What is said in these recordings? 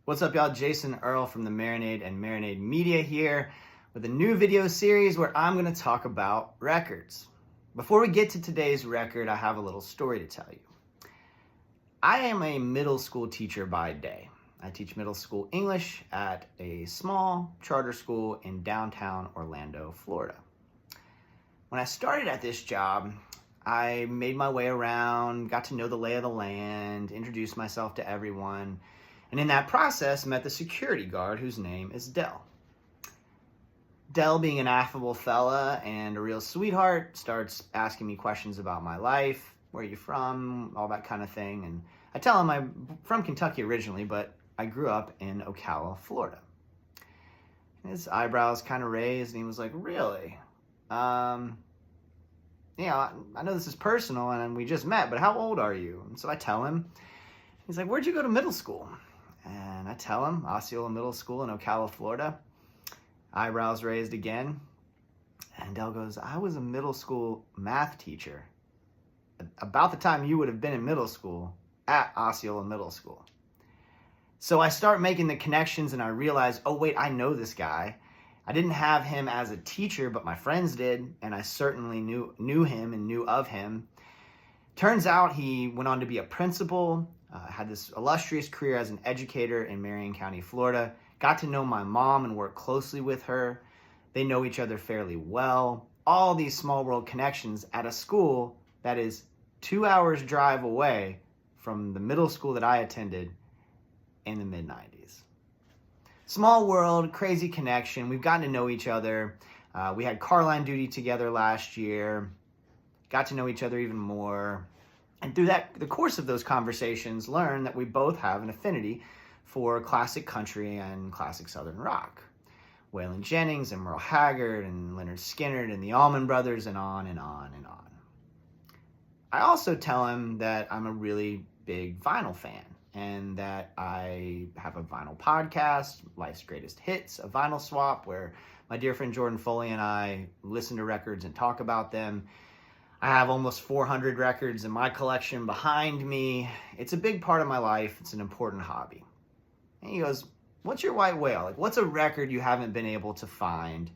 What's up, y'all? Jason Earl from the Marinade and Marinade Media here with a new video series where I'm going to talk about records. Before we get to today's record, I have a little story to tell you. I am a middle school teacher by day. I teach middle school English at a small charter school in downtown Orlando, Florida. When I started at this job, I made my way around, got to know the lay of the land, introduced myself to everyone, and in that process met the security guard whose name is Dell. Dell, being an affable fella and a real sweetheart, starts asking me questions about my life, where are you from, all that kind of thing. And I tell him I'm from Kentucky originally, but I grew up in Ocala, Florida. His eyebrows kind of raised and he was like, really? I know this is personal and we just met, but how old are you? And so I tell him. He's like, where'd you go to middle school? And I tell him, Osceola Middle School in Ocala, Florida. Eyebrows raised again. And Dell goes, I was a middle school math teacher about the time you would have been in middle school at Osceola Middle School. So I start making the connections and I realize, oh wait, I know this guy. I didn't have him as a teacher, but my friends did, and I certainly knew him and knew of him. Turns out he went on to be a principal, had this illustrious career as an educator in Marion County, Florida. Got to know my mom and work closely with her. They know each other fairly well. All these small world connections at a school that is 2 hours drive away from the middle school that I attended in the mid-90s. Small world, crazy connection. We've gotten to know each other. We had car line duty together last year. Got to know each other even more. And through the course of those conversations, learned that we both have an affinity for classic country and classic Southern rock. Waylon Jennings and Merle Haggard and Leonard Skinner and the Allman Brothers, and on and on and on. I also tell him that I'm a really big vinyl fan and that I have a vinyl podcast, Life's Greatest Hits, a vinyl swap, where my dear friend Jordan Foley and I listen to records and talk about them. I have almost 400 records in my collection behind me. It's a big part of my life. It's an important hobby. And he goes, what's your white whale? Like, what's a record you haven't been able to find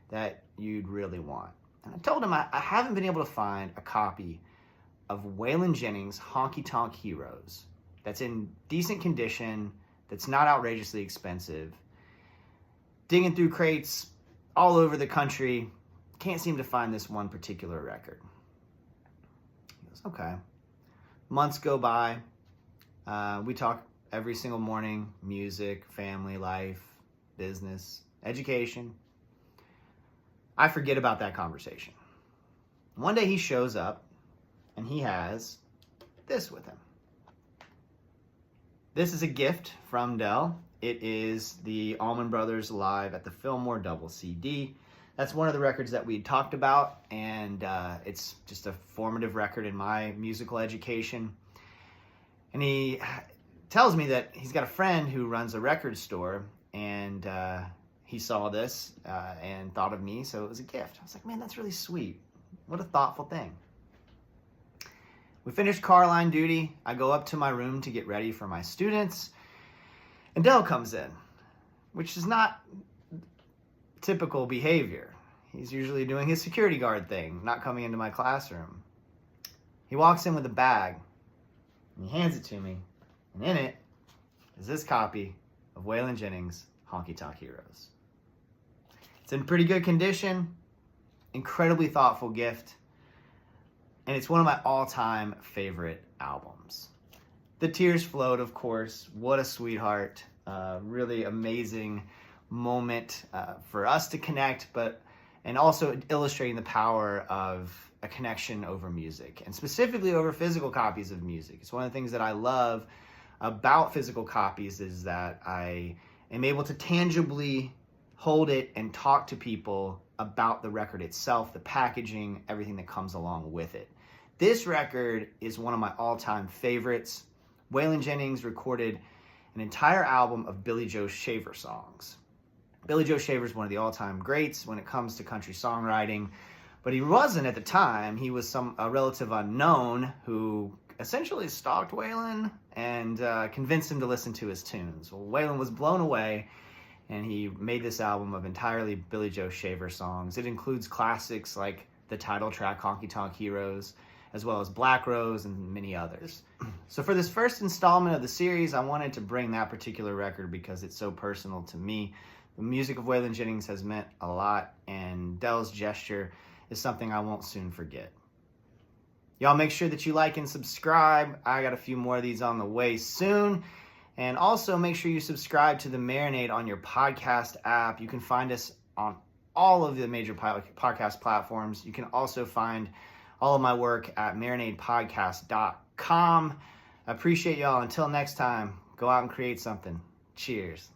that you'd really want? And I told him I haven't been able to find a copy of Waylon Jennings' Honky Tonk Heroes that's in decent condition, that's not outrageously expensive. Digging through crates all over the country, can't seem to find this one particular record. He goes, okay. Months go by. We talk every single morning: music, family, life, business, education. I forget about that conversation. One day he shows up and he has this with him. This is a gift from Dell. It is the Allman Brothers live at the Fillmore double CD. That's one of the records that we talked about, and it's just a formative record in my musical education. And he tells me that he's got a friend who runs a record store, and he saw this and thought of me, so it was a gift. I was like, man, that's really sweet. What a thoughtful thing. We finished car line duty. I go up to my room to get ready for my students, and Dell comes in, which is not typical behavior. He's usually doing his security guard thing, not coming into my classroom. He walks in with a bag, and he hands it to me, and in it is this copy of Waylon Jennings' Honky Tonk Heroes. It's in pretty good condition, incredibly thoughtful gift, and it's one of my all-time favorite albums. The tears flowed, of course. What a sweetheart. Really amazing moment for us to connect, and also illustrating the power of a connection over music, and specifically over physical copies of music. It's one of the things that I love about physical copies, is that I am able to tangibly hold it and talk to people about the record itself, the packaging, everything that comes along with it. This record is one of my all-time favorites. Waylon Jennings recorded an entire album of Billy Joe Shaver songs. Billy Joe Shaver is one of the all-time greats when it comes to country songwriting, but he wasn't at the time. He was a relative unknown who essentially stalked Waylon and convinced him to listen to his tunes. Well, Waylon was blown away, and he made this album of entirely Billy Joe Shaver songs. It includes classics like the title track, Honky Tonk Heroes, as well as Black Rose and many others. So for this first installment of the series, I wanted to bring that particular record because it's so personal to me. The music of Waylon Jennings has meant a lot, and Del's gesture is something I won't soon forget. Y'all make sure that you like and subscribe. I got a few more of these on the way soon. And also make sure you subscribe to the Marinade on your podcast app. You can find us on all of the major podcast platforms. You can also find all of my work at marinadepodcast.com. I appreciate y'all. Until next time, go out and create something. Cheers.